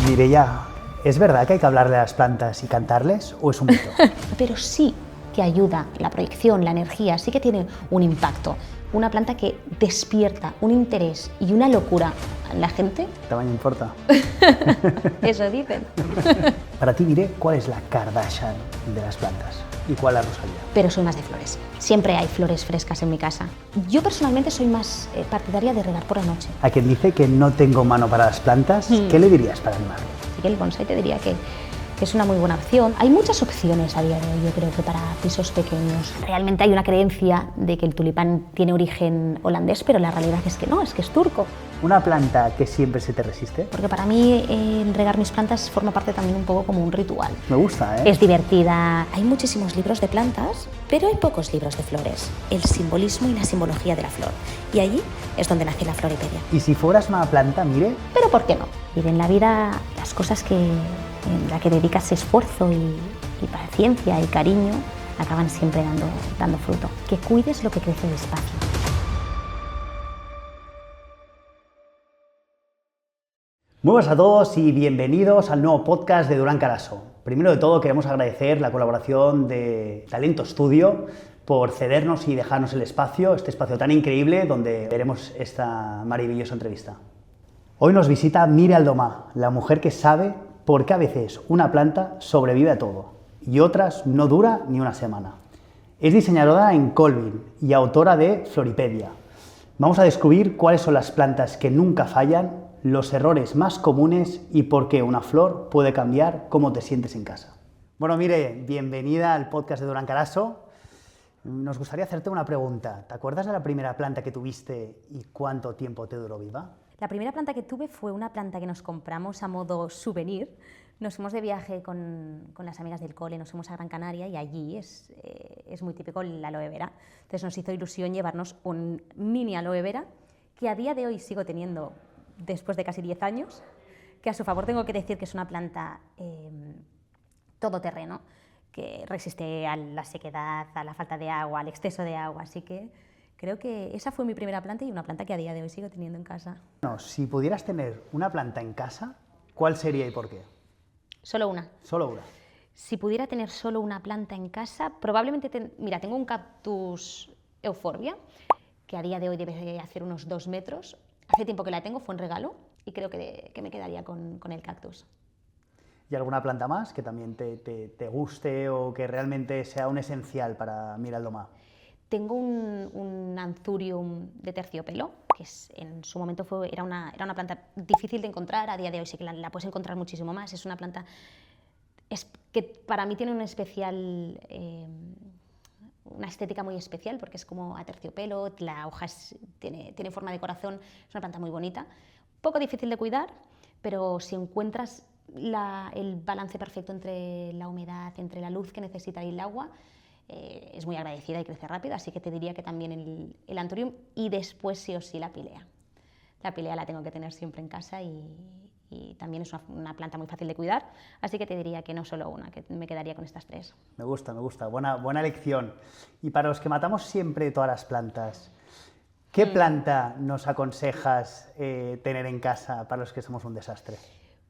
Mireia, ¿es verdad que hay que hablarle a las plantas y cantarles o es un mito? Pero sí que ayuda, la proyección, la energía, sí que tiene un impacto. Una planta que despierta un interés y una locura en la gente. ¿El tamaño importa? Eso dicen. Para ti, Mire, ¿cuál es la Kardashian de las plantas? ¿Y cuál la Rosalía? Pero soy más de flores. Siempre hay flores frescas en mi casa. Yo personalmente soy más partidaria de regar por la noche. A quien dice que no tengo mano para las plantas, ¿qué le dirías para animarlo? Así que el bonsái te diría que es una muy buena opción. Hay muchas opciones a día de hoy, yo creo que para pisos pequeños. Realmente hay una creencia de que el tulipán tiene origen holandés, pero la realidad es que no, es que es turco. ¿Una planta que siempre se te resiste? Porque para mí regar mis plantas forma parte también un poco como un ritual. Me gusta, ¿eh? Es divertida. Hay muchísimos libros de plantas, pero hay pocos libros de flores. El simbolismo y la simbología de la flor. Y allí es donde nace la Floripedia. ¿Y si fueras una planta, Mire? Pero ¿por qué no? Y en la vida las cosas en las que dedicas esfuerzo y paciencia y cariño acaban siempre dando fruto. Que cuides lo que crece despacio. Muy buenas a todos y bienvenidos al nuevo podcast de Durán Carasso. Primero de todo queremos agradecer la colaboración de Talento Studio por cedernos y dejarnos el espacio, este espacio tan increíble donde veremos esta maravillosa entrevista. Hoy nos visita Mire Aldomà, la mujer que sabe por qué a veces una planta sobrevive a todo y otras no dura ni una semana. Es diseñadora en Colvin y autora de Floripedia. Vamos a descubrir cuáles son las plantas que nunca fallan, los errores más comunes y por qué una flor puede cambiar cómo te sientes en casa. Bueno, Mire, bienvenida al podcast de Durán Carasso. Nos gustaría hacerte una pregunta. ¿Te acuerdas de la primera planta que tuviste y cuánto tiempo te duró viva? La primera planta que tuve fue una planta que nos compramos a modo souvenir. Nos fuimos de viaje con las amigas del cole, nos fuimos a Gran Canaria y allí es muy típico el aloe vera. Entonces nos hizo ilusión llevarnos un mini aloe vera que a día de hoy sigo teniendo después de casi 10 años, que a su favor tengo que decir que es una planta todoterreno, que resiste a la sequedad, a la falta de agua, al exceso de agua, así que creo que esa fue mi primera planta y una planta que a día de hoy sigo teniendo en casa. No, si pudieras tener una planta en casa, ¿cuál sería y por qué? Solo una. Solo una. Si pudiera tener solo una planta en casa, probablemente... Mira, tengo un cactus Euphorbia, que a día de hoy debe hacer unos 2 metros. Hace tiempo que la tengo, fue un regalo, y creo que me quedaría con el cactus. ¿Y alguna planta más que también te guste o que realmente sea un esencial para Mire Aldomà? Tengo un anthurium de terciopelo, que en su momento era una planta difícil de encontrar, a día de hoy sí que la puedes encontrar muchísimo más. Es una planta que para mí tiene una estética muy especial porque es como a terciopelo, la hoja tiene forma de corazón, es una planta muy bonita, poco difícil de cuidar, pero si encuentras el balance perfecto entre la humedad, entre la luz que necesita y el agua, es muy agradecida y crece rápido, así que te diría que también el anthurium y después sí o sí la pilea. La pilea la tengo que tener siempre en casa y también es una planta muy fácil de cuidar, así que te diría que no solo una, que me quedaría con estas 3. Me gusta, buena elección. Y para los que matamos siempre todas las plantas, ¿qué planta nos aconsejas tener en casa para los que somos un desastre?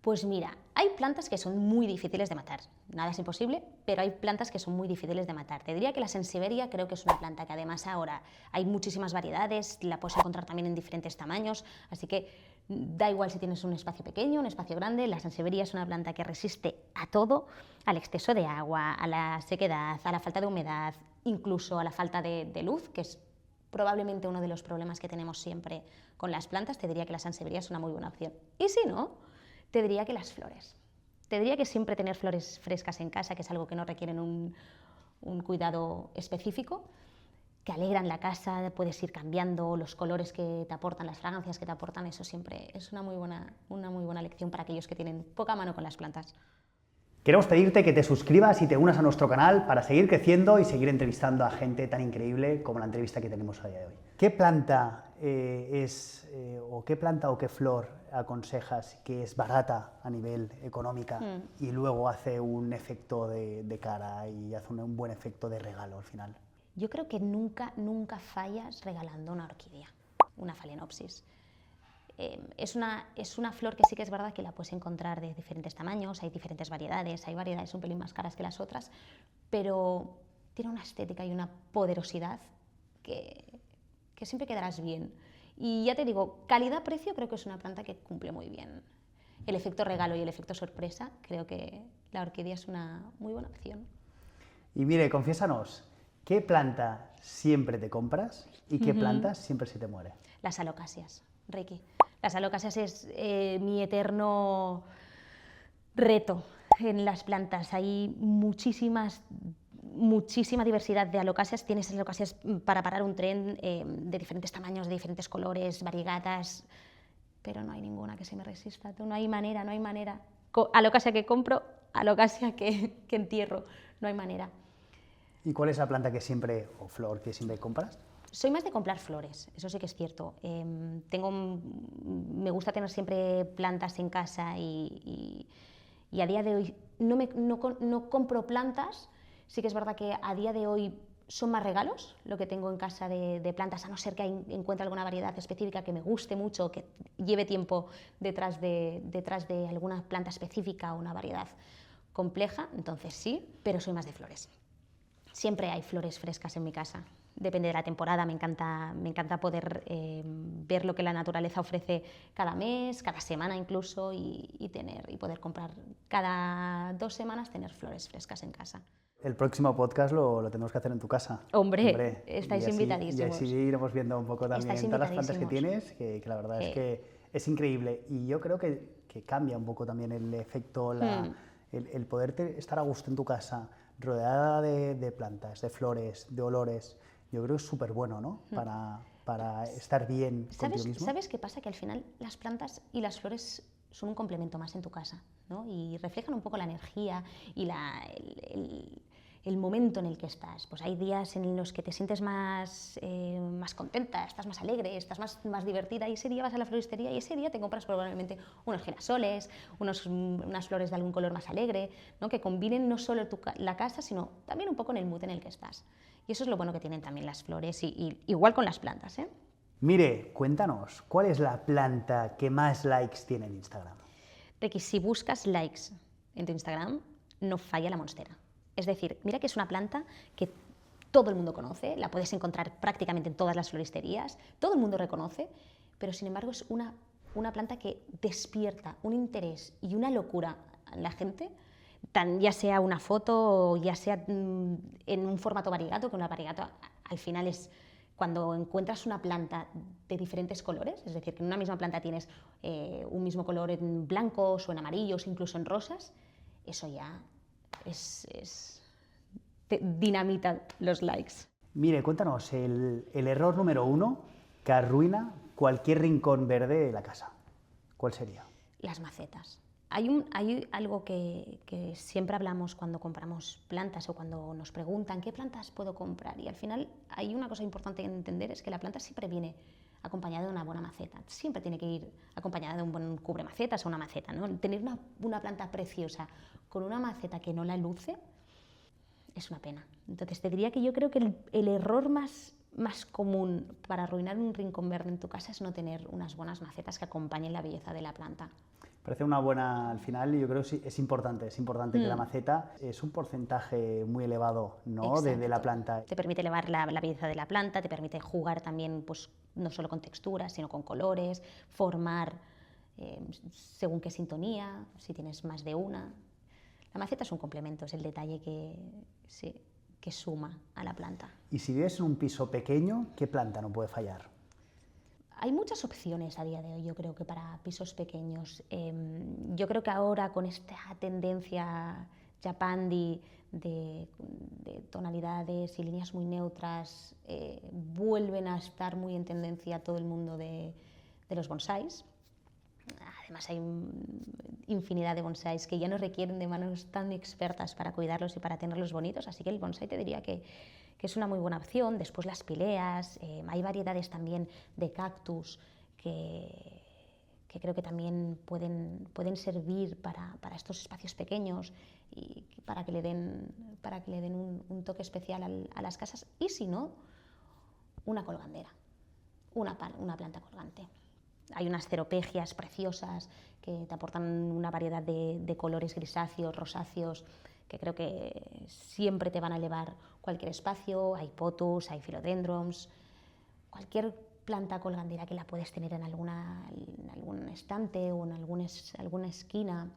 Pues mira, hay plantas que son muy difíciles de matar, nada es imposible, pero hay plantas que son muy difíciles de matar. Te diría que la Sansevieria creo que es una planta que además ahora hay muchísimas variedades, la puedes encontrar también en diferentes tamaños, así que da igual si tienes un espacio pequeño, un espacio grande, la Sansevieria es una planta que resiste a todo, al exceso de agua, a la sequedad, a la falta de humedad, incluso a la falta de luz, que es probablemente uno de los problemas que tenemos siempre con las plantas. Te diría que la Sansevieria es una muy buena opción. Y si no, te diría que las flores. Te diría que siempre tener flores frescas en casa, que es algo que no requieren un cuidado específico, que alegran la casa, puedes ir cambiando los colores que te aportan, las fragancias que te aportan, eso siempre es una muy buena lección para aquellos que tienen poca mano con las plantas. Queremos pedirte que te suscribas y te unas a nuestro canal para seguir creciendo y seguir entrevistando a gente tan increíble como la entrevista que tenemos a día de hoy. ¿Qué planta o qué flor aconsejas que es barata a nivel económica y luego hace un efecto de cara y hace un buen efecto de regalo al final? Yo creo que nunca fallas regalando una orquídea, una phalaenopsis. es una flor que sí que es verdad que la puedes encontrar de diferentes tamaños, hay diferentes variedades, hay variedades un pelín más caras que las otras, pero tiene una estética y una poderosidad que siempre quedarás bien. Y ya te digo, calidad-precio creo que es una planta que cumple muy bien. El efecto regalo y el efecto sorpresa, creo que la orquídea es una muy buena opción. Y mire, confiésanos, ¿qué planta siempre te compras y qué planta siempre se te muere? Las alocasias, Ricky. Las alocasias es mi eterno reto en las plantas. Hay muchísima diversidad de alocasias. Tienes alocasias para parar un tren de diferentes tamaños, de diferentes colores, variegatas, pero no hay ninguna que se me resista. No hay manera, no hay manera. Alocasia que compro, alocasia que entierro, no hay manera. ¿Y cuál es la planta que siempre, o flor que siempre compras? Soy más de comprar flores, eso sí que es cierto. Me gusta tener siempre plantas en casa y a día de hoy no compro plantas. Sí que es verdad que a día de hoy son más regalos lo que tengo en casa de plantas, a no ser que encuentre alguna variedad específica que me guste mucho, que lleve tiempo detrás de alguna planta específica o una variedad compleja, entonces sí, pero soy más de flores. Siempre hay flores frescas en mi casa. Depende de la temporada, me encanta poder ver lo que la naturaleza ofrece cada mes, cada semana incluso, y poder comprar cada 2 semanas, tener flores frescas en casa. El próximo podcast lo tenemos que hacer en tu casa. Hombre, estáis invitadísimos. Y así iremos viendo un poco también todas las plantas que tienes, que la verdad es que es increíble. Y yo creo que cambia un poco también el efecto, el poder estar a gusto en tu casa, rodeada de plantas, de flores, de olores. Yo creo que es súper bueno, ¿no? Para estar bien contigo mismo. ¿Sabes qué pasa? Que al final las plantas y las flores son un complemento más en tu casa, ¿no? Y reflejan un poco la energía y el momento en el que estás. Pues hay días en los que te sientes más contenta, estás más alegre, estás más divertida, y ese día vas a la floristería y ese día te compras probablemente unos girasoles, unas flores de algún color más alegre, ¿no? Que combinen no solo la casa, sino también un poco en el mood en el que estás. Y eso es lo bueno que tienen también las flores, y igual con las plantas, ¿eh? Mire, cuéntanos, ¿cuál es la planta que más likes tiene en Instagram? Ricky, si buscas likes en tu Instagram, no falla la monstera. Es decir, mira que es una planta que todo el mundo conoce, la puedes encontrar prácticamente en todas las floristerías, todo el mundo reconoce, pero sin embargo es una planta que despierta un interés y una locura en la gente, ya sea una foto o ya sea en un formato variegato, que una variegato al final es cuando encuentras una planta de diferentes colores, es decir, que en una misma planta tienes un mismo color en blancos o en amarillos, incluso en rosas, eso ya dinamita los likes. Mire, cuéntanos el error número 1 que arruina cualquier rincón verde de la casa. ¿Cuál sería? Las macetas. Hay algo que siempre hablamos cuando compramos plantas o cuando nos preguntan qué plantas puedo comprar, y al final hay una cosa importante en entender, es que la planta siempre viene acompañada de una buena maceta, siempre tiene que ir acompañada de un buen cubremacetas o una maceta, ¿no? Tener una planta preciosa con una maceta que no la luce es una pena. Entonces te diría que yo creo que el error más común para arruinar un rincón verde en tu casa es no tener unas buenas macetas que acompañen la belleza de la planta. Parece una buena, al final, yo creo que sí, es importante que la maceta es un porcentaje muy elevado, ¿no? de la planta. Te permite elevar la belleza de la planta, te permite jugar también, pues, no solo con texturas, sino con colores, formar según qué sintonía, si tienes más de una. La maceta es un complemento, es el detalle que suma a la planta. Y si vives en un piso pequeño, ¿qué planta no puede fallar? Hay muchas opciones a día de hoy, yo creo que para pisos pequeños. Yo creo que ahora con esta tendencia japandi de tonalidades y líneas muy neutras, vuelven a estar muy en tendencia todo el mundo de los bonsáis. Además hay infinidad de bonsáis que ya no requieren de manos tan expertas para cuidarlos y para tenerlos bonitos, así que el bonsái te diría que es una muy buena opción. Después las pileas, hay variedades también de cactus que creo que también pueden servir para estos espacios pequeños y para que le den un toque especial a las casas, y si no, una colgandera, una planta colgante. Hay unas ceropegias preciosas que te aportan una variedad de colores grisáceos, rosáceos, que creo que siempre te van a elevar cualquier espacio. Hay potus, hay philodendrons, cualquier planta colgandera que la puedes tener en algún estante o en alguna esquina,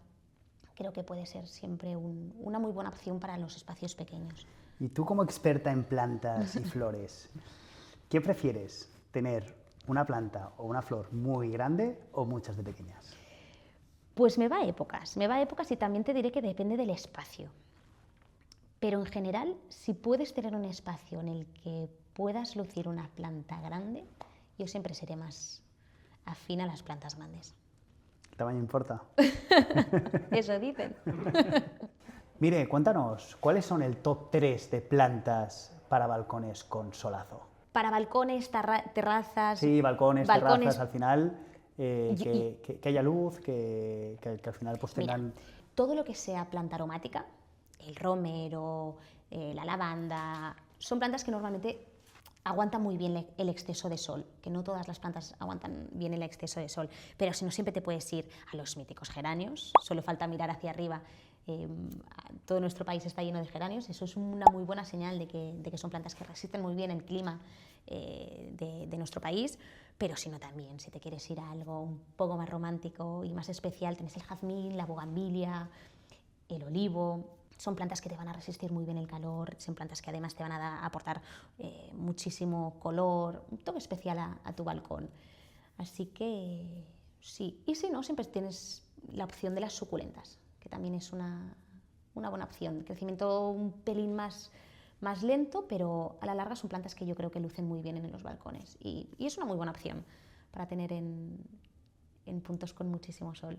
creo que puede ser siempre una muy buena opción para los espacios pequeños. Y tú, como experta en plantas y flores, ¿qué prefieres? ¿Tener una planta o una flor muy grande o muchas de pequeñas? Pues me va a épocas y también te diré que depende del espacio. Pero en general, si puedes tener un espacio en el que puedas lucir una planta grande, yo siempre seré más afín a las plantas grandes. ¿El tamaño importa? Eso dicen. Mire, cuéntanos, ¿cuáles son el top 3 de plantas para balcones con solazo? Para balcones, terrazas... Sí, balcones, terrazas, al final, que haya luz, que al final pues tengan... Mira, todo lo que sea planta aromática, el romero, la lavanda, son plantas que normalmente aguantan muy bien el exceso de sol, que no todas las plantas aguantan bien el exceso de sol, pero si no, siempre te puedes ir a los míticos geranios, solo falta mirar hacia arriba. Todo nuestro país está lleno de geranios, eso es una muy buena señal de que son plantas que resisten muy bien el clima de nuestro país, pero si no también, si te quieres ir a algo un poco más romántico y más especial, tenés el jazmín, la bugambilia, el olivo. Son plantas que te van a resistir muy bien el calor, son plantas que además te van a aportar muchísimo color, un toque especial a tu balcón. Así que sí, y si no, siempre tienes la opción de las suculentas, que también es una buena opción. Crecimiento un pelín más lento, pero a la larga son plantas que yo creo que lucen muy bien en los balcones. Y es una muy buena opción para tener en puntos con muchísimo sol.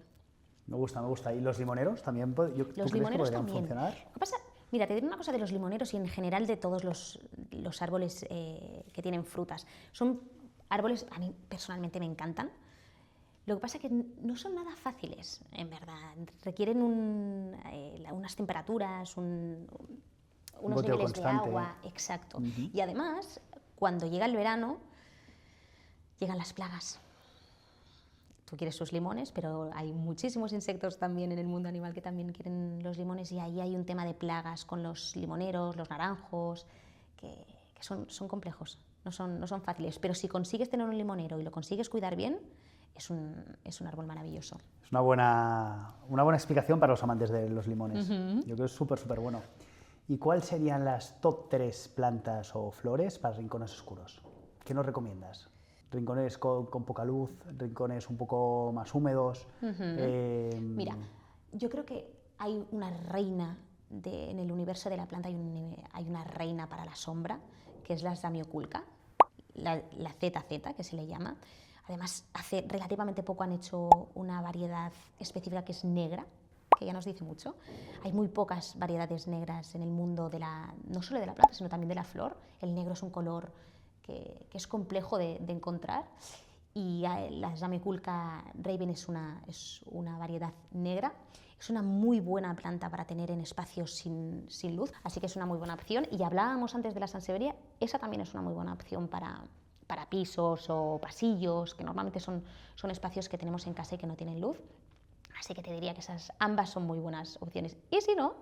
Me gusta. ¿Y los limoneros también? ¿Tú crees que podrían funcionar? Lo que pasa, mira, te diré una cosa de los limoneros y en general de todos los árboles que tienen frutas. Son árboles, a mí personalmente me encantan. Lo que pasa es que no son nada fáciles, en verdad. Requieren unas temperaturas, unos niveles constante, de agua, exacto. Y además, cuando llega el verano, llegan las plagas. Tú quieres tus limones, pero hay muchísimos insectos también en el mundo animal que también quieren los limones, y ahí hay un tema de plagas con los limoneros, los naranjos, que son complejos, no son fáciles. Pero si consigues tener un limonero y lo consigues cuidar bien, es un árbol maravilloso. Es una buena explicación para los amantes de los limones. Yo creo que es súper bueno. ¿Y cuáles serían las top 3 plantas o flores para rincones oscuros? ¿Qué nos recomiendas? Rincones con poca luz, rincones un poco más húmedos. Mira, yo creo que hay una reina en el universo de la planta, hay una reina para la sombra, que es la Zamioculca, la ZZ, que se le llama. Además, hace relativamente poco han hecho una variedad específica que es negra, que ya nos dice mucho. Hay muy pocas variedades negras en el mundo, no solo de la planta, sino también de la flor. El negro es un color que es complejo de encontrar, y la Zamioculca Raven es una variedad negra. Es una muy buena planta para tener en espacios sin luz, así que es una muy buena opción. Y hablábamos antes de la sansevieria, esa también es una muy buena opción para pisos o pasillos, que normalmente son espacios que tenemos en casa y que no tienen luz. Así que te diría que ambas son muy buenas opciones. Y si no,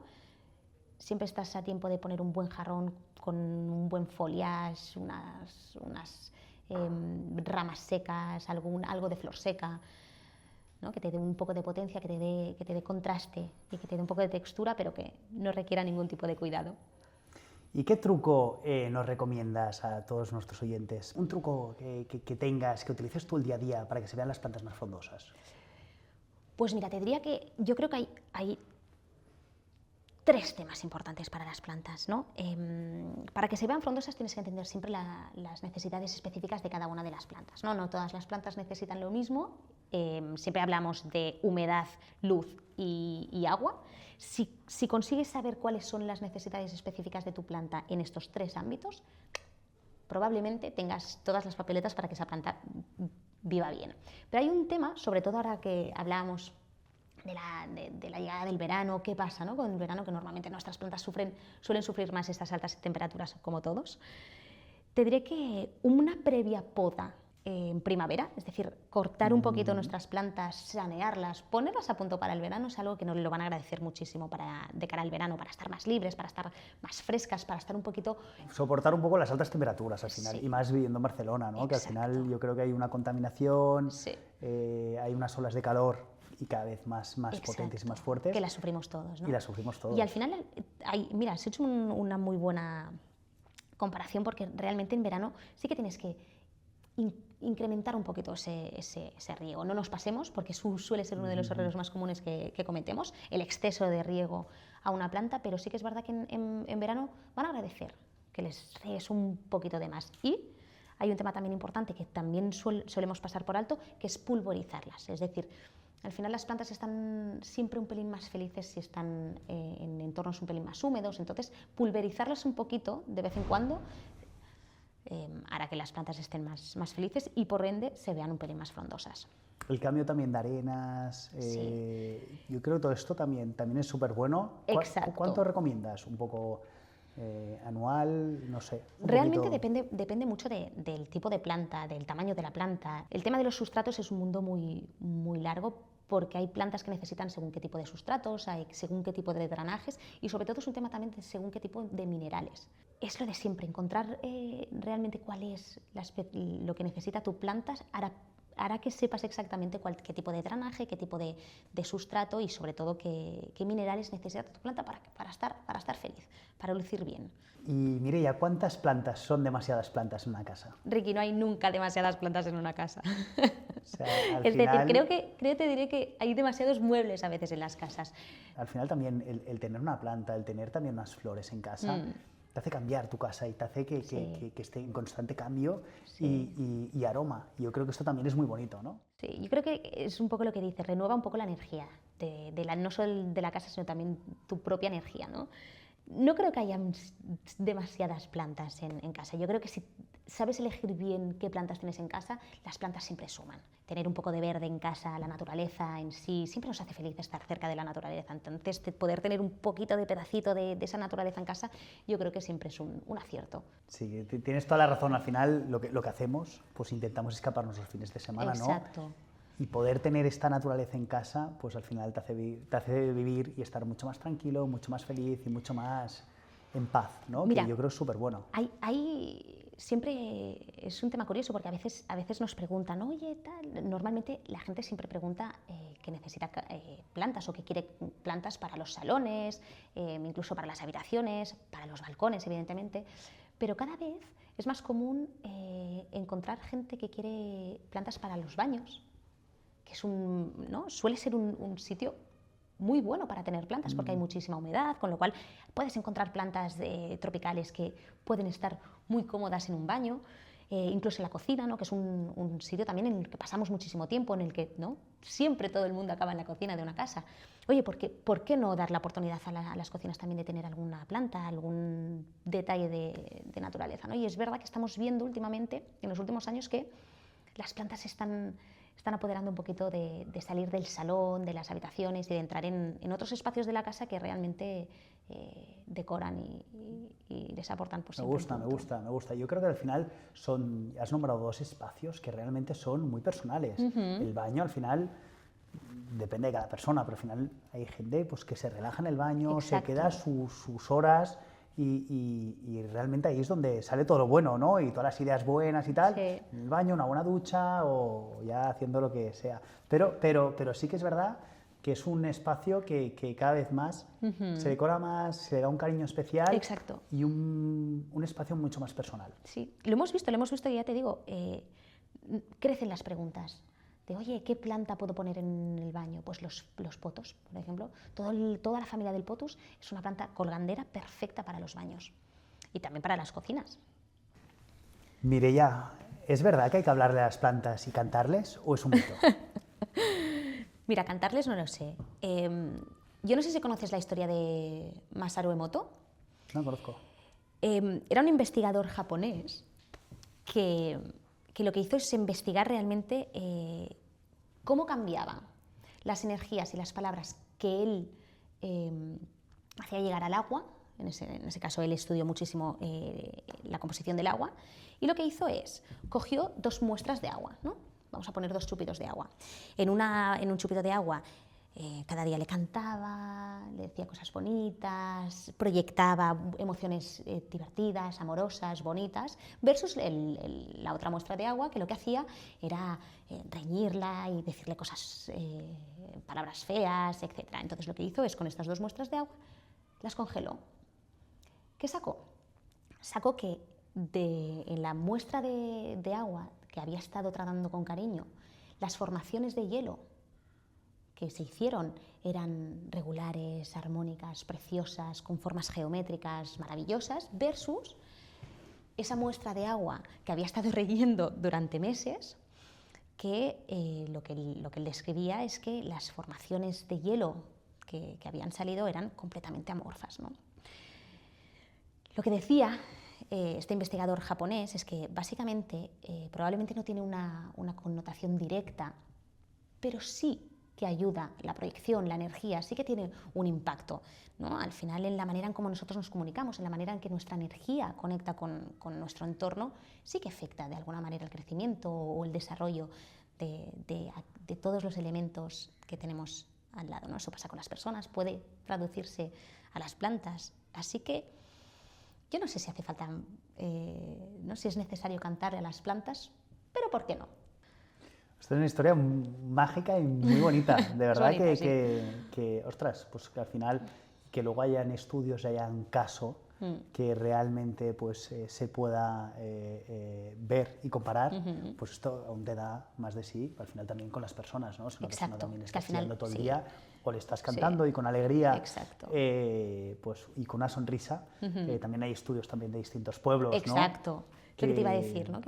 siempre estás a tiempo de poner un buen jarrón con un buen foliage, unas ramas secas, algo de flor seca, ¿no? Que te dé un poco de potencia, que te dé contraste y que te dé un poco de textura, pero que no requiera ningún tipo de cuidado. ¿Y qué truco nos recomiendas a todos nuestros oyentes? Un truco que tengas, que utilices tú el día a día para que se vean las plantas más frondosas. Pues mira, te diría que yo creo que hay 3 temas importantes para las plantas, ¿no? Para que se vean frondosas tienes que entender siempre las necesidades específicas de cada una de las plantas, ¿no? No todas las plantas necesitan lo mismo. Siempre hablamos de humedad, luz y agua. Si consigues saber cuáles son las necesidades específicas de tu planta en estos 3 ámbitos, probablemente tengas todas las papeletas para que esa planta viva bien. Pero hay un tema, sobre todo ahora que hablábamos de la llegada del verano, ¿qué pasa, ¿no? Con el verano, que normalmente nuestras plantas suelen sufrir más estas altas temperaturas como todos. Te diré que una previa poda en primavera, es decir, cortar un poquito nuestras plantas, sanearlas, ponerlas a punto para el verano es algo que nos lo van a agradecer muchísimo de cara al verano, para estar más libres, para estar más frescas, para estar un poquito... Soportar un poco las altas temperaturas al final, Sí. y más viviendo en Barcelona, ¿no? Que al final yo creo que hay una contaminación, Sí. hay unas olas de calor y cada vez más potentes y más fuertes. Que las sufrimos todos, ¿no? Y las sufrimos todos. Y al final, mira, has hecho una muy buena comparación, porque realmente en verano sí que tienes que incrementar un poquito ese riego. No nos pasemos, porque suele ser uno de los errores más comunes que cometemos, el exceso de riego a una planta, pero sí que es verdad que en verano van a agradecer que les riegues un poquito de más. Y hay un tema también importante que también solemos pasar por alto, que es pulverizarlas. Es decir, al final las plantas están siempre un pelín más felices si están en entornos un pelín más húmedos, entonces pulverizarlas un poquito de vez en cuando hará que las plantas estén más felices y por ende se vean un pelín más frondosas. El cambio también de arenas, yo creo que todo esto también es súper bueno. Exacto. ¿Cuánto recomiendas? ¿Un poco anual? No sé. Realmente depende mucho del tipo de planta, del tamaño de la planta. El tema de los sustratos es un mundo muy largo, porque hay plantas que necesitan según qué tipo de sustratos, hay según qué tipo de drenajes, y sobre todo es un tema también de según qué tipo de minerales. Es lo de siempre, encontrar realmente cuál es lo que necesita tu planta hará que sepas exactamente qué tipo de drenaje, qué tipo de sustrato y sobre todo qué minerales necesita tu planta para estar feliz, para lucir bien. Y Mireia, ¿cuántas plantas son demasiadas plantas en una casa? Ricky, no hay nunca demasiadas plantas en una casa. O sea, Es decir, te diré que hay demasiados muebles a veces en las casas. Al final también el tener una planta, el tener también unas flores en casa, te hace cambiar tu casa y te hace que esté en constante cambio y aroma. Yo creo que esto también es muy bonito, ¿no? Sí, yo creo que es un poco lo que dices, renueva un poco la energía, no solo de la casa, sino también tu propia energía, ¿no? No creo que haya demasiadas plantas en casa. Yo creo que si sabes elegir bien qué plantas tienes en casa, las plantas siempre suman. Tener un poco de verde en casa, la naturaleza en sí, siempre nos hace feliz estar cerca de la naturaleza. Entonces, poder tener un poquito de pedacito de esa naturaleza en casa, yo creo que siempre es un acierto. Sí, tienes toda la razón. Al final, lo que hacemos, pues intentamos escaparnos los fines de semana, ¿no? Exacto. Y poder tener esta naturaleza en casa, pues al final te hace vivir y estar mucho más tranquilo, mucho más feliz y mucho más en paz, ¿no? Mira, que yo creo es súper bueno. Siempre es un tema curioso, porque a veces nos preguntan, oye, tal. Normalmente la gente siempre pregunta que necesita plantas o que quiere plantas para los salones, incluso para las habitaciones, para los balcones, evidentemente. Pero cada vez es más común encontrar gente que quiere plantas para los baños, que suele ser un sitio muy bueno para tener plantas, porque hay muchísima humedad, con lo cual puedes encontrar plantas tropicales que pueden estar muy cómodas en un baño, incluso en la cocina, ¿no? Que es un sitio también en el que pasamos muchísimo tiempo, en el que, ¿no?, siempre todo el mundo acaba en la cocina de una casa. Oye, ¿por qué no dar la oportunidad a las cocinas también de tener alguna planta, algún detalle de naturaleza, ¿no? Y es verdad que estamos viendo últimamente, en los últimos años, que las plantas están apoderando un poquito de salir del salón, de las habitaciones y de entrar en otros espacios de la casa que realmente decoran y les aportan pues, me gusta. Yo creo que al final has nombrado dos espacios que realmente son muy personales. El baño al final depende de cada persona, pero al final hay gente pues, que se relaja en el baño, Exacto. se queda sus horas. Y realmente ahí es donde sale todo lo bueno, ¿no? Y todas las ideas buenas y tal, Sí. en el baño, una buena ducha o ya haciendo lo que sea. Pero sí que es verdad que es un espacio que cada vez más se decora más, se le da un cariño especial. Exacto. Y un espacio mucho más personal. Sí, lo hemos visto y ya te digo, crecen las preguntas. De, oye, ¿qué planta puedo poner en el baño? Pues los potos, por ejemplo. Toda la familia del potus es una planta colgandera perfecta para los baños y también para las cocinas. Mireia, ¿es verdad que hay que hablarle a las plantas y cantarles o es un mito? Mira, cantarles no lo sé. Yo no sé si conoces la historia de Masaru Emoto. No conozco. Era un investigador japonés que lo que hizo es investigar realmente cómo cambiaban las energías y las palabras que él hacía llegar al agua, En ese caso él estudió muchísimo la composición del agua, y lo que hizo es, cogió 2 muestras de agua, ¿no? Vamos a poner 2 chupitos de agua. En un chupito de agua cada día le cantaba, le decía cosas bonitas, proyectaba emociones divertidas, amorosas, bonitas, versus la otra muestra de agua, que lo que hacía era reñirla y decirle cosas, palabras feas, etc. Entonces lo que hizo es, con estas 2 muestras de agua, las congeló. ¿Qué sacó? Sacó que en la muestra de agua que había estado tratando con cariño, las formaciones de hielo que se hicieron eran regulares, armónicas, preciosas, con formas geométricas maravillosas, versus esa muestra de agua que había estado reñiendo durante meses, que lo que él describía es que las formaciones de hielo que habían salido eran completamente amorfas, ¿no? Lo que decía este investigador japonés es que básicamente probablemente no tiene una connotación directa, pero sí que ayuda, la proyección, la energía, sí que tiene un impacto, ¿no? Al final, en la manera en cómo nosotros nos comunicamos, en la manera en que nuestra energía conecta con nuestro entorno, sí que afecta de alguna manera el crecimiento o el desarrollo de todos los elementos que tenemos al lado, ¿no? Eso pasa con las personas, puede traducirse a las plantas, así que yo no sé si hace falta, no sé si es necesario cantarle a las plantas, pero ¿por qué no? Esto es una historia mágica y muy bonita, de verdad. Bonita, que, ostras, pues que al final, que luego hayan estudios, hayan caso, que realmente pues se pueda ver y comparar, pues esto aún te da más de sí, al final también con las personas, ¿no? Si una persona también está estudiando todo el día, o le estás cantando y con alegría, pues, y con una sonrisa, también hay estudios también de distintos pueblos, Exacto. ¿no? ¿Qué te iba a decir, no?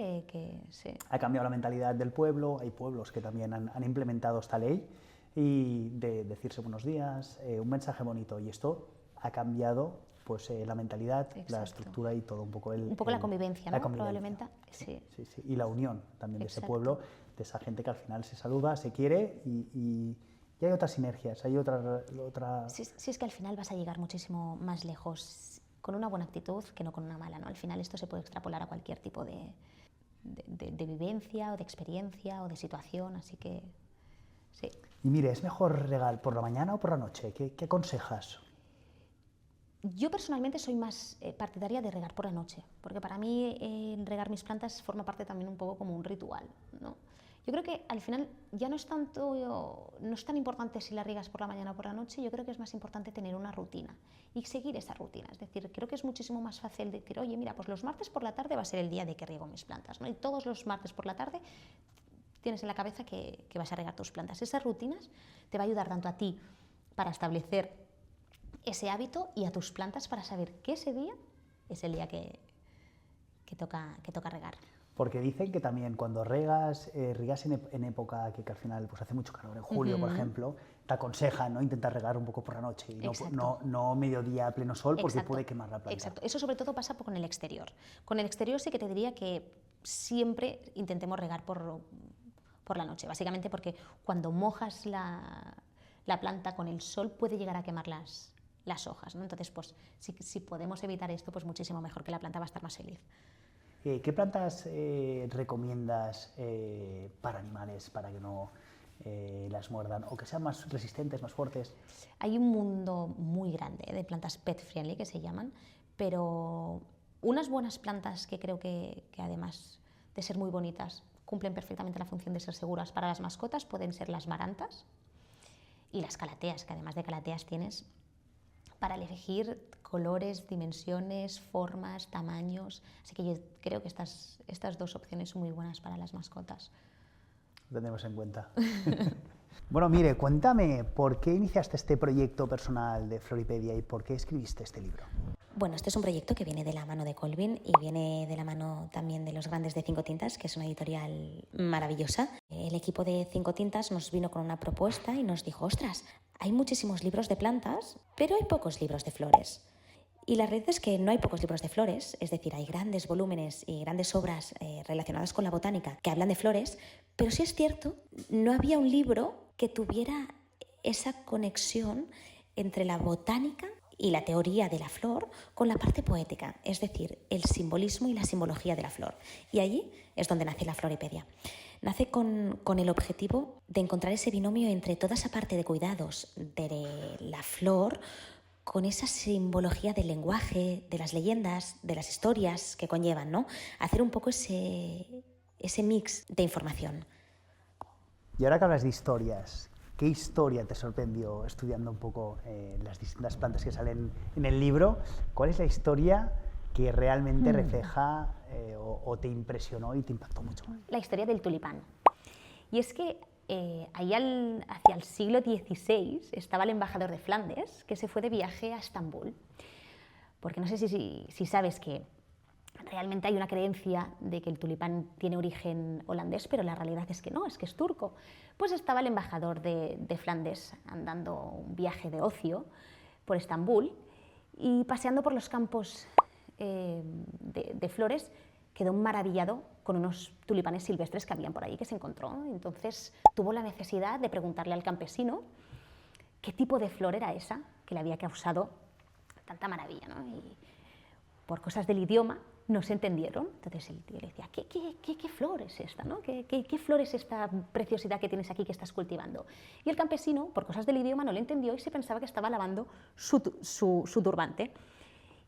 Sí. Ha cambiado la mentalidad del pueblo, hay pueblos que también han implementado esta ley, y de decirse buenos días, un mensaje bonito, y esto ha cambiado pues la mentalidad, la estructura y todo un poco la convivencia, ¿no? Probablemente, sí. Sí. Y la unión también de ese pueblo, de esa gente que al final se saluda, se quiere, y hay otras sinergias, hay otra... Sí, es que al final vas a llegar muchísimo más lejos con una buena actitud que no con una mala, ¿no? Al final esto se puede extrapolar a cualquier tipo de vivencia o de experiencia o de situación, así que sí. Y mire, ¿es mejor regar por la mañana o por la noche? ¿Qué aconsejas? Yo personalmente soy más partidaria de regar por la noche, porque para mí regar mis plantas forma parte también un poco como un ritual, ¿no? Yo creo que al final ya no es tan importante si la riegas por la mañana o por la noche, yo creo que es más importante tener una rutina y seguir esa rutina. Es decir, creo que es muchísimo más fácil decir, oye, mira, pues los martes por la tarde va a ser el día de que riego mis plantas, ¿no? Y todos los martes por la tarde tienes en la cabeza que vas a regar tus plantas. Esas rutinas te va a ayudar tanto a ti para establecer ese hábito y a tus plantas para saber que ese día es el día que toca regar. Porque dicen que también cuando riegas en época que al final pues hace mucho calor, en julio, por ejemplo, te aconsejan, ¿no? Intentar regar un poco por la noche y no mediodía a pleno sol, porque puede quemar la planta. Exacto, eso sobre todo pasa con el exterior. Con el exterior sí que te diría que siempre intentemos regar por la noche, básicamente porque cuando mojas la planta con el sol puede llegar a quemar las hojas, ¿no? Entonces, pues si podemos evitar esto, pues muchísimo mejor, que la planta va a estar más feliz. ¿Qué plantas recomiendas para animales, para que no las muerdan o que sean más resistentes, más fuertes? Hay un mundo muy grande de plantas pet friendly que se llaman, pero unas buenas plantas que creo que además de ser muy bonitas cumplen perfectamente la función de ser seguras para las mascotas pueden ser las marantas y las calateas, que además de calateas tienes para elegir colores, dimensiones, formas, tamaños. Así que yo creo que estas 2 opciones son muy buenas para las mascotas. Lo tenemos en cuenta. Bueno, mire, cuéntame, ¿por qué iniciaste este proyecto personal de Floripedia y por qué escribiste este libro? Bueno, este es un proyecto que viene de la mano de Colvin y viene de la mano también de los grandes de Cinco Tintas, que es una editorial maravillosa. El equipo de Cinco Tintas nos vino con una propuesta y nos dijo, ostras, hay muchísimos libros de plantas, pero hay pocos libros de flores. Y la realidad es que no hay pocos libros de flores, es decir, hay grandes volúmenes y grandes obras relacionadas con la botánica que hablan de flores, pero sí es cierto, no había un libro que tuviera esa conexión entre la botánica y la teoría de la flor con la parte poética, es decir, el simbolismo y la simbología de la flor. Y allí es donde nace la Floripedia. Nace con el objetivo de encontrar ese binomio entre toda esa parte de cuidados de la flor con esa simbología del lenguaje, de las leyendas, de las historias que conllevan, ¿no? Hacer un poco ese mix de información. Y ahora que hablas de historias, ¿qué historia te sorprendió estudiando un poco las distintas plantas que salen en el libro? ¿Cuál es la historia que realmente refleja o te impresionó y te impactó mucho? La historia del tulipán. Y es que hacia el siglo XVI estaba el embajador de Flandes que se fue de viaje a Estambul. Porque no sé si sabes que realmente hay una creencia de que el tulipán tiene origen holandés, pero la realidad es que no, es que es turco. Pues estaba el embajador de Flandes andando un viaje de ocio por Estambul y paseando por los campos de flores quedó maravillado con unos tulipanes silvestres que habían por ahí que se encontró. Entonces tuvo la necesidad de preguntarle al campesino qué tipo de flor era esa que le había causado tanta maravilla, ¿no? Y por cosas del idioma no se entendieron. Entonces el tío le decía, ¿qué flor es esta, ¿no? ¿Qué flor es esta preciosidad que tienes aquí que estás cultivando? Y el campesino, por cosas del idioma, no le entendió y se pensaba que estaba lavando su turbante.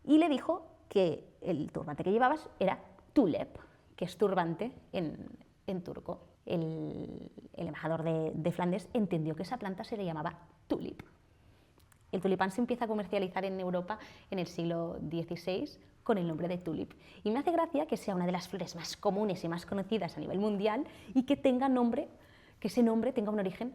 Y le dijo que el turbante que llevabas era tulep, que es turbante en turco. El embajador de Flandes entendió que esa planta se le llamaba tulip. El tulipán se empieza a comercializar en Europa en el siglo XVI con el nombre de tulip. Y me hace gracia que sea una de las flores más comunes y más conocidas a nivel mundial y que tenga nombre, que ese nombre tenga un origen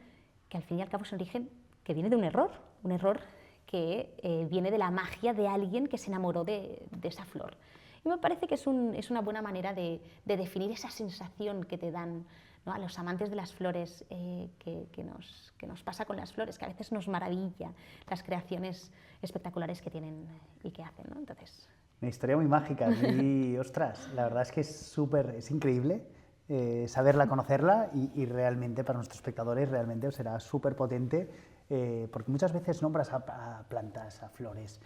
que al fin y al cabo es un origen que viene de un error que viene de la magia de alguien que se enamoró de esa flor. Y me parece que es una buena manera de definir esa sensación que te dan, ¿no?, a los amantes de las flores, que nos pasa con las flores, que a veces nos maravilla las creaciones espectaculares que tienen y que hacen, ¿no? Entonces... Una historia muy mágica y, ostras, la verdad es que es increíble saberla, conocerla y realmente para nuestros espectadores realmente será súper potente. Porque muchas veces nombras a plantas, a flores,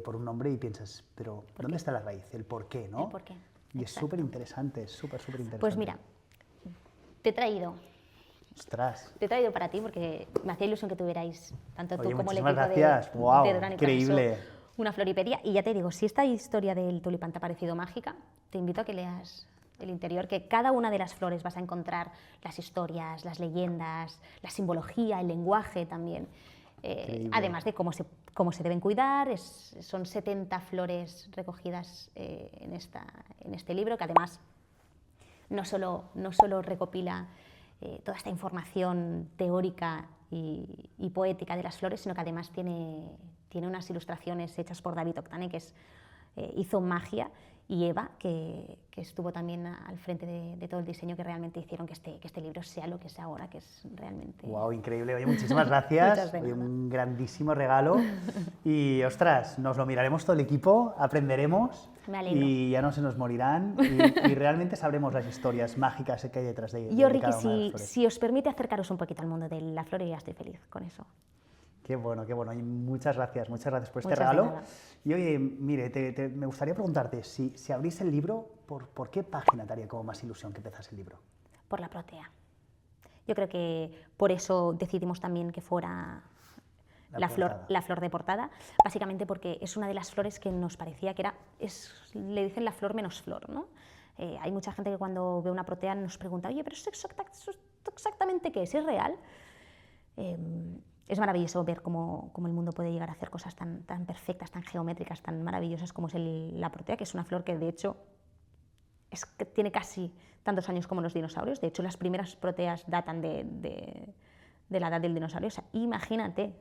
por un nombre y piensas, pero ¿dónde está la raíz? El por qué, ¿no? El por qué. Y es súper interesante, súper interesante. Pues mira, te he traído... Ostras. Te he traído para ti porque me hacía ilusión que tuvierais, tanto tú como el equipo gracias. de Wow, Durán y increíble. Carasso, una floripedia. Y ya te digo, si esta historia del tulipán te ha parecido mágica, te invito a que leas el interior, que cada una de las flores vas a encontrar las historias, las leyendas, la simbología, el lenguaje también. Además de cómo se deben cuidar. Son 70 flores recogidas en este libro, que además no solo recopila toda esta información teórica y poética de las flores, sino que además tiene unas ilustraciones hechas por David Octane, que hizo magia, y Eva, que estuvo también al frente de todo el diseño, que realmente hicieron que este libro sea lo que es ahora, que es realmente... Wow, increíble. Oye, muchísimas gracias. Oye, un grandísimo regalo. Y, ostras, nos lo miraremos todo el equipo, aprenderemos. Me alegro. Y ya no se nos morirán y realmente sabremos las historias mágicas que hay detrás de Yo, de Ricky, cada una de las flores. si os permite acercaros un poquito al mundo de la flor, yo ya estoy feliz con eso. Qué bueno, qué bueno. Y muchas gracias por este Muchas regalo. de nada. Y oye, mire, me gustaría preguntarte, si abrís el libro, ¿por qué página te haría como más ilusión que empezase el libro? Por la protea. Yo creo que por eso decidimos también que fuera la flor de portada, básicamente porque es una de las flores que nos parecía que le dicen la flor menos flor, ¿no? Hay mucha gente que cuando ve una protea nos pregunta, oye, pero ¿eso exactamente qué es? ¿Es real? Es maravilloso ver cómo el mundo puede llegar a hacer cosas tan perfectas, tan geométricas, tan maravillosas como es la protea, que es una flor que de hecho que tiene casi tantos años como los dinosaurios. De hecho, las primeras proteas datan de la edad del dinosaurio. O sea, imagínate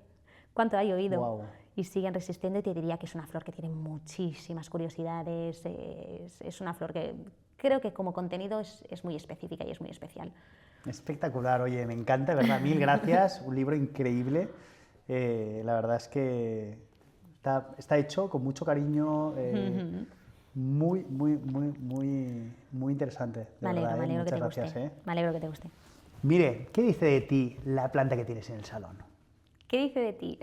cuánto hay oído. Wow. Y siguen resistiendo, y te diría que es una flor que tiene muchísimas curiosidades. Es una flor que creo que como contenido es muy específica y es muy especial. Espectacular, oye, me encanta, ¿verdad? Mil gracias, un libro increíble. La verdad es que está hecho con mucho cariño, muy interesante. Me alegro, me alegro que te Muchas gracias, guste. Me alegro que te guste. Mire, ¿qué dice de ti la planta que tienes en el salón? ¿Qué dice de ti?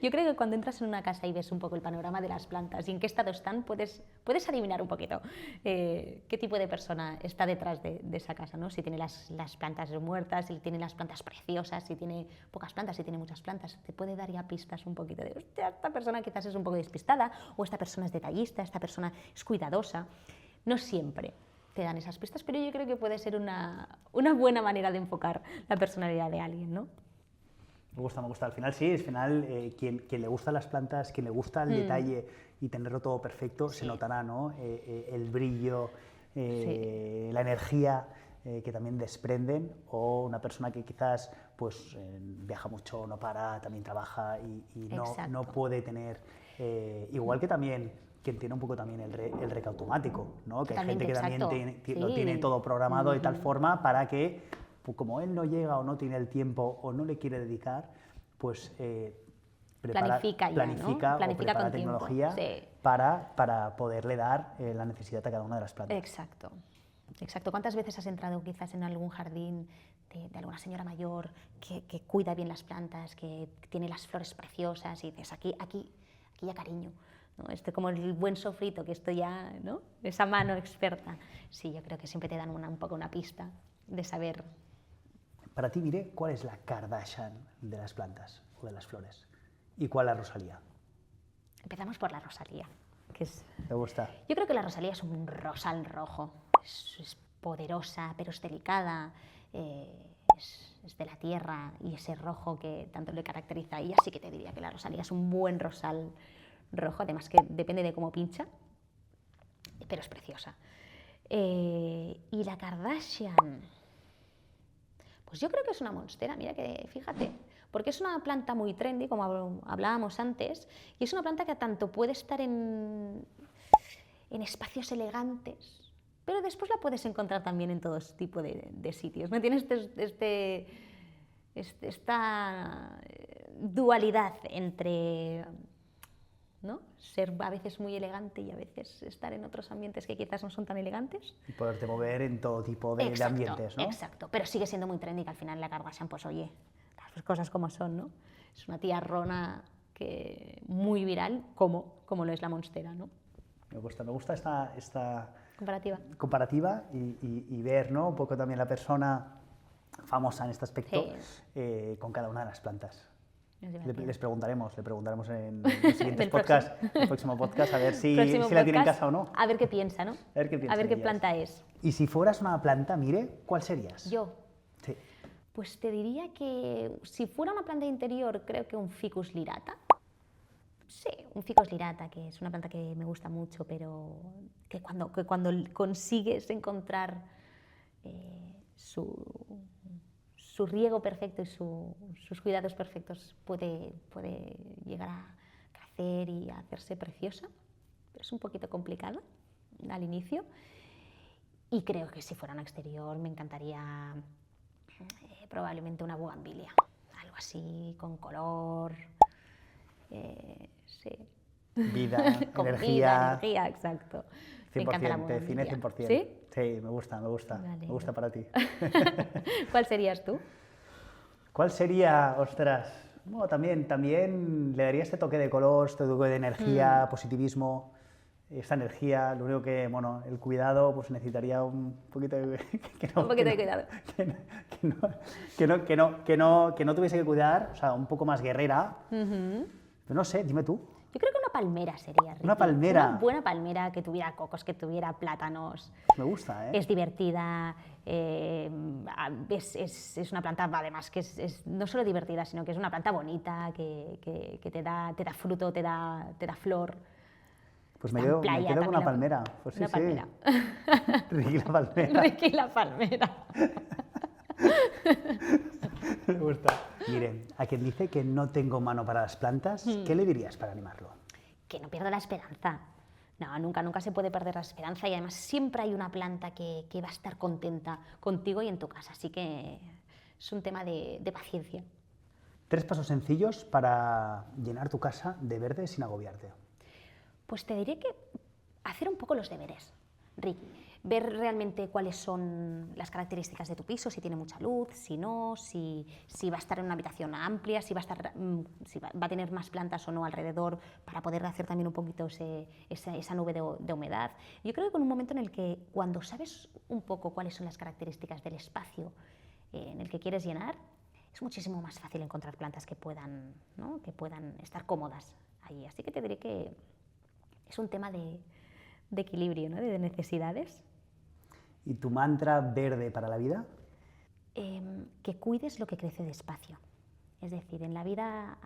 Yo creo que cuando entras en una casa y ves un poco el panorama de las plantas y en qué estado están, puedes adivinar un poquito qué tipo de persona está detrás de esa casa, ¿no? Si tiene las plantas muertas, si tiene las plantas preciosas, si tiene pocas plantas, si tiene muchas plantas. Te puede dar ya pistas un poquito de, hostia, esta persona quizás es un poco despistada, o esta persona es detallista, esta persona es cuidadosa. No siempre te dan esas pistas, pero yo creo que puede ser una buena manera de enfocar la personalidad de alguien, ¿no? Me gusta, me gusta. Al final sí, al final quien le gustan las plantas, quien le gusta el detalle y tenerlo todo perfecto, se notará, ¿no? El brillo, la energía que también desprenden, o una persona que quizás pues, viaja mucho, no para, también trabaja y no puede tener, igual que también quien tiene un poco también el rec automático, ¿no? Que hay gente que también lo tiene todo programado de tal forma para que, pues como él no llega o no tiene el tiempo o no le quiere dedicar, pues planifica o prepara con tecnología para poderle dar la necesidad a cada una de las plantas. Exacto. Exacto. ¿Cuántas veces has entrado quizás en algún jardín de alguna señora mayor que cuida bien las plantas, que tiene las flores preciosas y dices, aquí ya cariño, ¿no? Esto como el buen sofrito, que esto ya, ¿no? Esa mano experta. Sí, yo creo que siempre te dan un poco una pista de saber. Para ti, Mire, ¿cuál es la Kardashian de las plantas o de las flores? ¿Y cuál la Rosalía? Empezamos por la Rosalía, que es... ¿Te gusta? Yo creo que la Rosalía es un rosal rojo. Es poderosa, pero es delicada, es de la tierra, y ese rojo que tanto le caracteriza. Y así que te diría que la Rosalía es un buen rosal rojo, además que depende de cómo pincha, pero es preciosa. Y la Kardashian, pues yo creo que es una monstera, mira que fíjate, porque es una planta muy trendy, como hablábamos antes, y es una planta que tanto puede estar en espacios elegantes, pero después la puedes encontrar también en todo tipo de sitios. ¿No tienes esta dualidad entre, ¿no?, ser a veces muy elegante y a veces estar en otros ambientes que quizás no son tan elegantes? Y poderte mover en todo tipo de ambientes, ¿no? Exacto, pero sigue siendo muy trendy, que al final la Kardashian, pues oye, las cosas como son, ¿no? Es una tía rona que muy viral, como lo es la monstera, ¿no? Me gusta esta comparativa y ver, ¿no?, un poco también la persona famosa en este aspecto con cada una de las plantas. Les preguntaremos en los siguientes podcasts, el próximo podcast, a ver si la tiene en casa o no. A ver qué piensa, ¿no? A ver qué planta es. Y si fueras una planta, Mire, ¿cuál serías? Yo. Sí. Pues te diría que si fuera una planta de interior, creo que un Ficus lirata. Sí, un Ficus lirata, que es una planta que me gusta mucho, pero que cuando consigues encontrar su riego perfecto y sus cuidados perfectos, puede llegar a crecer y a hacerse preciosa. Es un poquito complicada al inicio. Y creo que si fuera un exterior me encantaría probablemente una bugambilia, algo así con color, sí. Vida, con energía. Vida, exacto. 100%, me encanta la te define bugambilia. 100%. ¿Sí? Sí, me gusta. Vale. Me gusta para ti. ¿Cuál serías tú? ¿Cuál sería, ostras? Bueno, también le daría este toque de color, este toque de energía, positivismo, esta energía. Lo único que, bueno, el cuidado, pues necesitaría un poquito de... un poquito de cuidado. Que no tuviese que cuidar, o sea, un poco más guerrera. Pero no sé, dime tú. Yo creo que una palmera sería, Ricky. Una palmera. Una buena palmera que tuviera cocos, que tuviera plátanos. Me gusta, ¿eh? Es divertida, es una planta, además, que es no solo divertida, sino que es una planta bonita, que te da fruto, te da flor. Pues me quedo con una palmera. Pues sí, palmera. Ricky la palmera. Ricky la palmera. Me gusta. Mire, a quien dice que no tengo mano para las plantas, ¿qué le dirías para animarlo? Que no pierda la esperanza. No, nunca se puede perder la esperanza, y además siempre hay una planta que va a estar contenta contigo y en tu casa, así que es un tema de paciencia. 3 pasos sencillos para llenar tu casa de verde sin agobiarte. Pues te diré que hacer un poco los deberes, Ricky. ver realmente cuáles son las características de tu piso, si tiene mucha luz, si no, si va a estar en una habitación amplia, si va a tener más plantas o no alrededor, para poder hacer también un poquito esa nube de humedad. Yo creo que en un momento en el que cuando sabes un poco cuáles son las características del espacio en el que quieres llenar, es muchísimo más fácil encontrar plantas que puedan, ¿no?, que puedan estar cómodas ahí. Así que te diré que es un tema de equilibrio, ¿no?, de necesidades. ¿Y tu mantra verde para la vida? Que cuides lo que crece despacio. Es decir, en la vida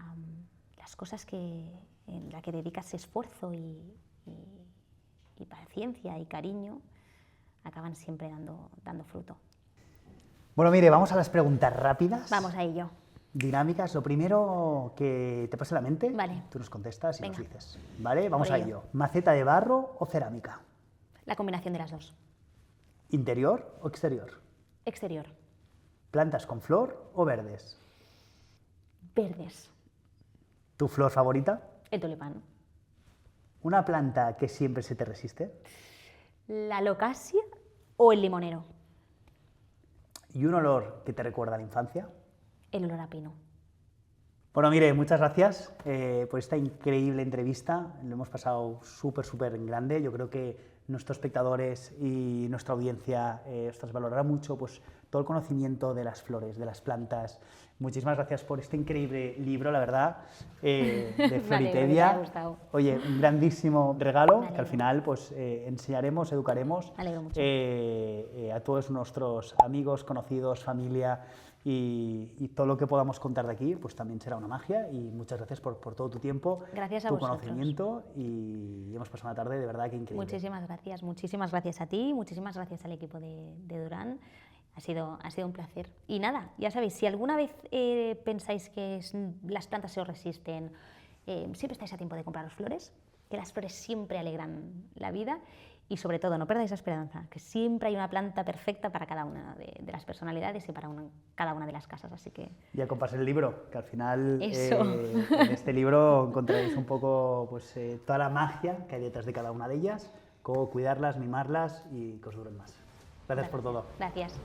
las cosas en las que dedicas esfuerzo y paciencia y cariño acaban siempre dando fruto. Bueno, mire, vamos a las preguntas rápidas. Vamos a ello. Dinámicas. Lo primero que te pase a la mente, Vale. tú nos contestas y Venga. nos dices. ¿Vale? Vamos Por a ello. ello. ¿Maceta de barro o cerámica? La combinación de las dos. ¿Interior o exterior? Exterior. ¿Plantas con flor o verdes? Verdes. ¿Tu flor favorita? El tulipán. ¿Una planta que siempre se te resiste? La locasia o el limonero. ¿Y un olor que te recuerda a la infancia? El olor a pino. Bueno, mire, muchas gracias por esta increíble entrevista. Lo hemos pasado súper en grande. Yo creo que nuestros espectadores y nuestra audiencia valorará mucho pues, todo el conocimiento de las flores, de las plantas. Muchísimas gracias por este increíble libro, la verdad, de Floripedia. Me ha gustado. Oye, un grandísimo regalo Me que al alegro. final pues, enseñaremos, educaremos Me alegro mucho. a todos nuestros amigos, conocidos, familia y todo lo que podamos contar de aquí pues también será una magia y muchas gracias por todo tu tiempo, Gracias a tu vosotros. conocimiento y hemos pasado una tarde de verdad que increíble. Muchísimas gracias a ti, muchísimas gracias al equipo de Durán. Ha sido un placer. Y nada, ya sabéis, si alguna vez pensáis que las plantas se os resisten, siempre estáis a tiempo de compraros flores, que las flores siempre alegran la vida y sobre todo no perdáis la esperanza, que siempre hay una planta perfecta para cada una de las personalidades y para cada una de las casas. Así que Y a compás el libro, que al final Eso. En este libro encontraréis un poco pues, toda la magia que hay detrás de cada una de ellas, cómo cuidarlas, mimarlas y que os duren más. Gracias por todo. Gracias.